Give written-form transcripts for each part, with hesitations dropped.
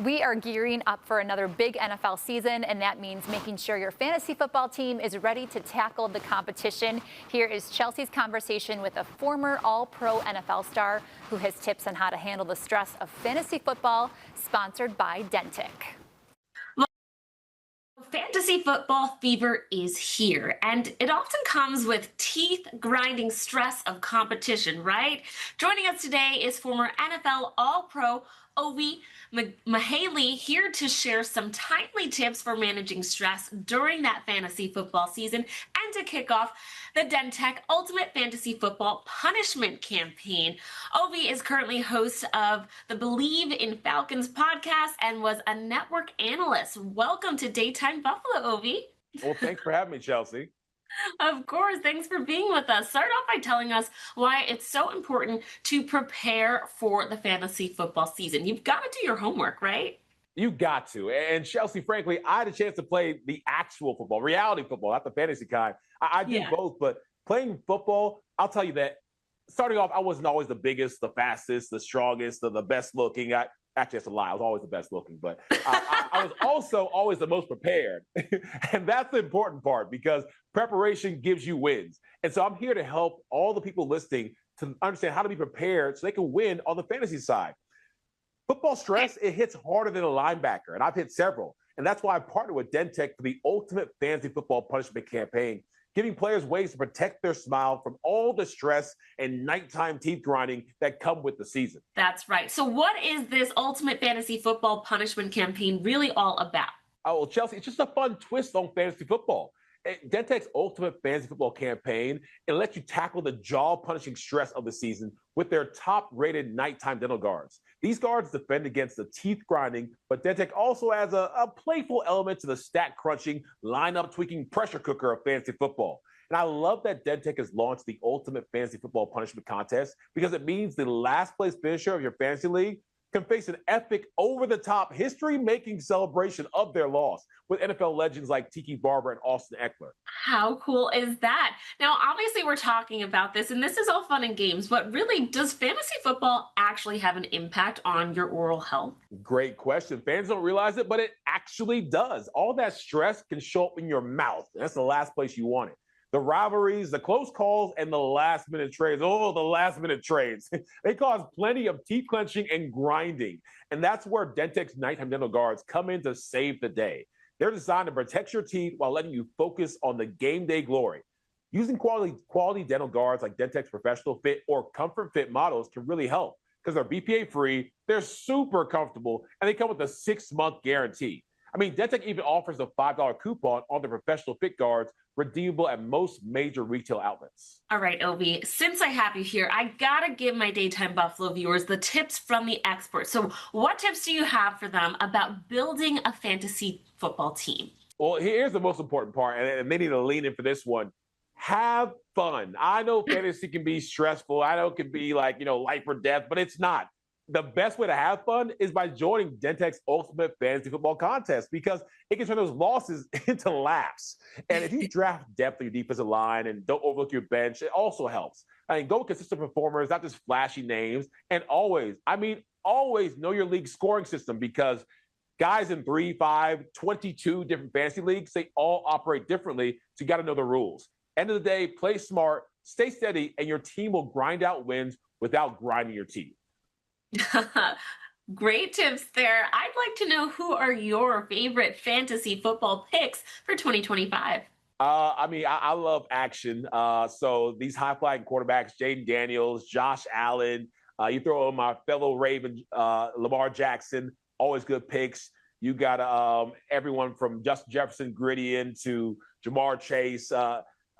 We are gearing up for another big NFL season, and that means making sure your fantasy football team is ready to tackle the competition. Here is Chelsea's conversation with a former All-Pro NFL star who has tips on how to handle the stress of fantasy football, sponsored by DenTek. Fantasy football fever is here, and it often comes with teeth-grinding stress of competition, right? Joining us today is former NFL All-Pro Ovi Mahaley, here to share some timely tips for managing stress during that fantasy football season and to kick off the DenTek Ultimate Fantasy Football Punishment Campaign. Ovi is currently host of the Believe in Falcons podcast and was a network analyst. Welcome to Daytime Buffalo, Ovi. Well, thanks for having me, Chelsea. Of course. Thanks for being with us. Start off by telling us why it's so important to prepare for the fantasy football season. You've got to do your homework, right? You got to. And Chelsea, frankly, I had a chance to play the actual football, reality football, not the fantasy kind. I do both, but playing football, I'll tell you that starting off, I wasn't always the biggest, the fastest, the strongest, the best looking. Actually, that's a lie. I was always the best looking, but I was also always the most prepared. And that's the important part because preparation gives you wins. And so I'm here to help all the people listening to understand how to be prepared so they can win on the fantasy side. Football stress, it hits harder than a linebacker, and I've hit several. And that's why I partnered with DenTek for the Ultimate Fantasy Football Punishment Campaign, giving players ways to protect their smile from all the stress and nighttime teeth grinding that come with the season. That's right. So what is this Ultimate Fantasy Football Punishment Campaign really all about? Oh, well, Chelsea, it's just a fun twist on fantasy football. DenTek's Ultimate Fantasy Football Campaign, it lets you tackle the jaw-punishing stress of the season with their top-rated nighttime dental guards. These guards defend against the teeth-grinding, but DenTek also adds a playful element to the stat-crunching, lineup-tweaking pressure cooker of fantasy football. And I love that DenTek has launched the Ultimate Fantasy Football Punishment Contest because it means the last-place finisher of your fantasy league can face an epic, over-the-top, history-making celebration of their loss with NFL legends like Tiki Barber and Austin Eckler. How cool is that? Now, obviously, we're talking about this, and this is all fun and games, but really, does fantasy football actually have an impact on your oral health? Great question. Fans don't realize it, but it actually does. All that stress can show up in your mouth. That's the last place you want it. The rivalries, the close calls, and the last-minute trades. Oh, the last-minute trades. They cause plenty of teeth clenching and grinding. And that's where DenTek's nighttime dental guards come in to save the day. They're designed to protect your teeth while letting you focus on the game day glory. Using quality dental guards like DenTek's Professional Fit or Comfort Fit models can really help because they're BPA-free, they're super comfortable, and they come with a 6-month guarantee. I mean, DenTek even offers a $5 coupon on the Professional Fit guards, redeemable at most major retail outlets. All right, Ovi, since I have you here, I gotta give my Daytime Buffalo viewers the tips from the experts. So what tips do you have for them about building a fantasy football team? Well, here's the most important part, and they need to lean in for this one. Have fun. I know fantasy can be stressful. I know it can be like, life or death, but it's not. The best way to have fun is by joining DenTek's Ultimate Fantasy Football Contest because it can turn those losses into laughs. And if you draft depth of your defensive line and don't overlook your bench, it also helps. Go with consistent performers, not just flashy names. And always know your league scoring system because guys in 3, 5, 22 different fantasy leagues, they all operate differently. So you got to know the rules. End of the day, play smart, stay steady, and your team will grind out wins without grinding your teeth. Great tips there. I'd like to know, who are your favorite fantasy football picks for 2025? I love action. So these high-flying quarterbacks, Jaden Daniels, Josh Allen, you throw in my fellow Raven, Lamar Jackson, always good picks. You got everyone from Justin Jefferson, Grittian, to Jamar Chase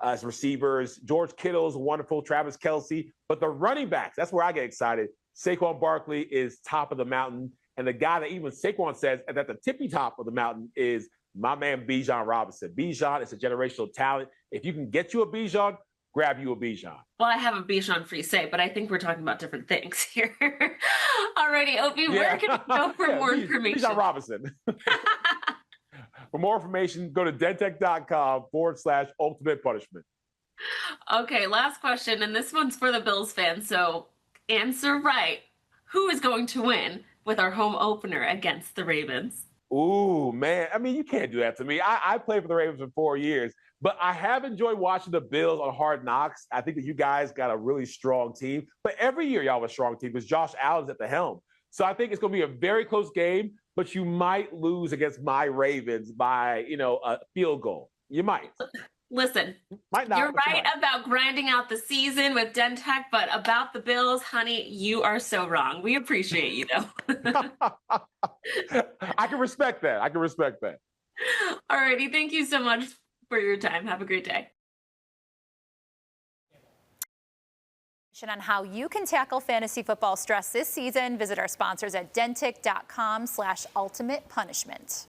as receivers. George Kittle's wonderful, Travis Kelce. But the running backs, that's where I get excited. Saquon Barkley is top of the mountain. And the guy that even Saquon says is at the tippy top of the mountain is my man Bijan Robinson. Bijan is a generational talent. If you can get you a Bijan, grab you a Bijan. Well, I have a Bijan free say, but I think we're talking about different things here. Alrighty, Opie, where can we go for more information? Bijan Robinson. For more information, go to dentek.com/ultimate punishment. Okay, last question, and this one's for the Bills fans, so answer right. Who is going to win with our home opener against the Ravens. Ooh, man. I mean, you can't do that to me. I played for the Ravens for 4 years, but I have enjoyed watching the Bills on Hard Knocks. I think that you guys got a really strong team. But every year y'all have a strong team because Josh Allen's at the helm. So I think it's going to be a very close game, but you might lose against my Ravens by, a field goal. You might. Listen, might not, you're right about grinding out the season with DenTek, but about the Bills, honey, you are so wrong. We appreciate you, though. I can respect that. All righty. Thank you so much for your time. Have a great day. On how you can tackle fantasy football stress this season, visit our sponsors at DenTek.com/ultimate punishment.